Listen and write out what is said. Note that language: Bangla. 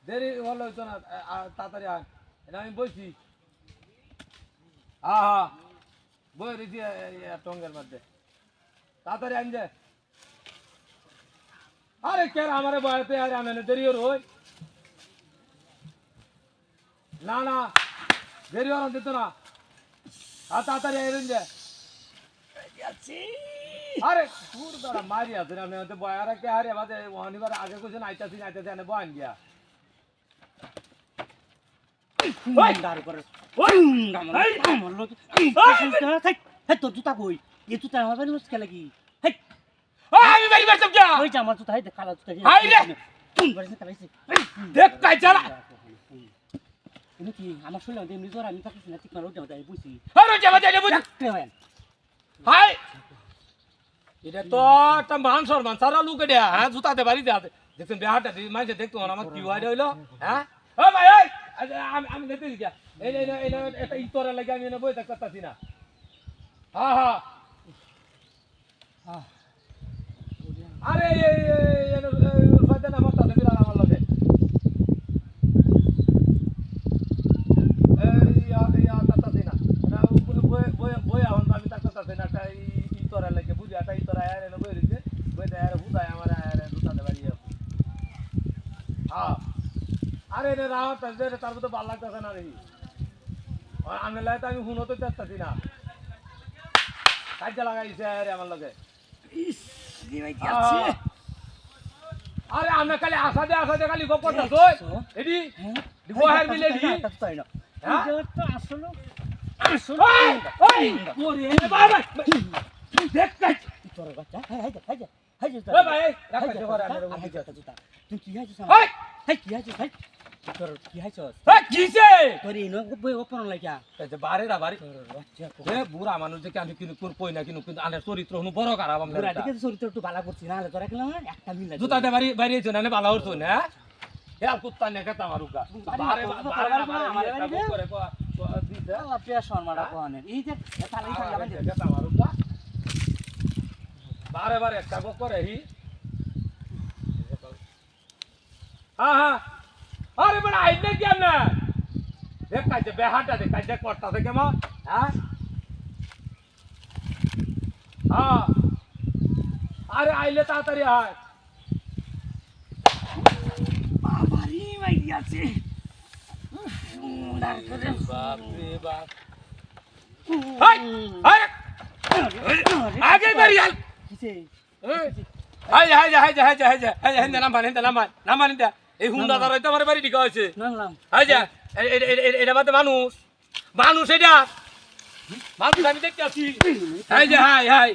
দেরি হলো তো না তাড়াতাড়ি আয় এটা আমি বলছি হ্যাঁ হ্যাঁ বই রেখি টঙ্গের মধ্যে তাড়াতাড়ি আন যে আরে কে আমারে বয়তে আর আমি দেরি হল ওই না না দেরি হল দিত না তাড়াতাড়ি আইবেন যে আরে পুর দাঁড়া মারি আছে আমি বয়ারা কে আরে বাদে অনিবার আগে কোছেন আইতাছি আইতাছি এনে বয়ান গিয়া ওই দাঁড় করে ওই আমার লোক এই তোর জুতা কই এই জুতা আমার বাড়ি বসে লাগি হেই আমি বাড়ি বাড়তাম যা ওই যে আমার জুতা এই কালো জুতা হাই রে তুই বাড়িতে কালাইছিস দেখ কাই চালা তুমি কি আমার শুনলে এমনি জ্বর আমি পাচ্ছি না ঠিক না রোজ যাই বুঝছি আরে যাবা যাই বুঝ হাই এটা তো একটা মান সম্মান সারা লোক এটা হ্যাঁ জুতাতে বাড়ি দেয় দেখছেন বেহাটা মাঝে দেখতো আমার কি হয় হইলো হ্যাঁ ও ভাই এই আমি দেখতে দিই এই এটা ইতরে লাগে আমি বই দেখতে পাচ্ছি না হ্যাঁ হ্যাঁ আরে ফায়দা না মাথা দেবিলা আমার লগে এই তাতা দিনা না বই এখন আমি তাকতে পাচ্ছি না একটা ইতরে লাগে বুঝি একটা ইতরে আরে না বই দিছে বই দে আরে বুঝায় আমার আরে জুতাতে বাড়ি হ্যাঁ আরে রে রাত তার মধ্যে ভালো লাগতেছে না রে আমি লাইতে আমি শুনোতে চাচ্ছি না কাজে লাগাইছে আরে আমার লগে আরে আমরা খালি আশা দে খালি গপ করতাছ এডি বহার মিলে দি তাই না হ্যাঁ তো আসলে ওই ওরে বাবা দেখ কাজ তোর বাচ্চা হাই যা এ ভাই রাখা জোগাড় আমি হাই যা জুতা তুই কি হাইছিস হাই হাই কি হাইছিস হাই তোর কি হাইছিস এ কিসে তোর ইনো বই ওপন লাগিয়া এই যে বারে না বারে বাচ্চা এ বুড়া মানুষ যে আমি কিনু কোন কই না কিনু কিন্তু আনে চরিত্র হনু বড় খারাপ আমরা পুরা দিকে চরিত্র একটু ভালো করছিস না তোরা খেলাম একটা মিল জুতা দে বাড়ি বাড়ি হইছ না ভালো হইছ না এ কুত্তা নে কথা মারুগা বারে বারে করে দিছে আল্লাহ পেয়া শর্মাটা কোনে এই যে তাহলে খাইলাম যে কথা মারুগা বারে বারে একটা করে হি হ্যাঁ আরে বড় আইনে কেন না দেখ কাজে বেহাটা দেখ কাজে করতাছে কেমন হ্যাঁ হ্যাঁ আরে আইলে তাড়াতাড়ি আয় বাবারি মাই গিয়াছে বাপ রে বাপ হাই আরে আগে বাড়ি আল কিসে হাই নাম এই হুন্ডা দাঁড়াইতে আমার বাড়ি ঢিকা হয়েছে নাম হাই যা এটা বাদে মানুষ এটা মানুষ আমি দেখতে আছি হাই যা হাই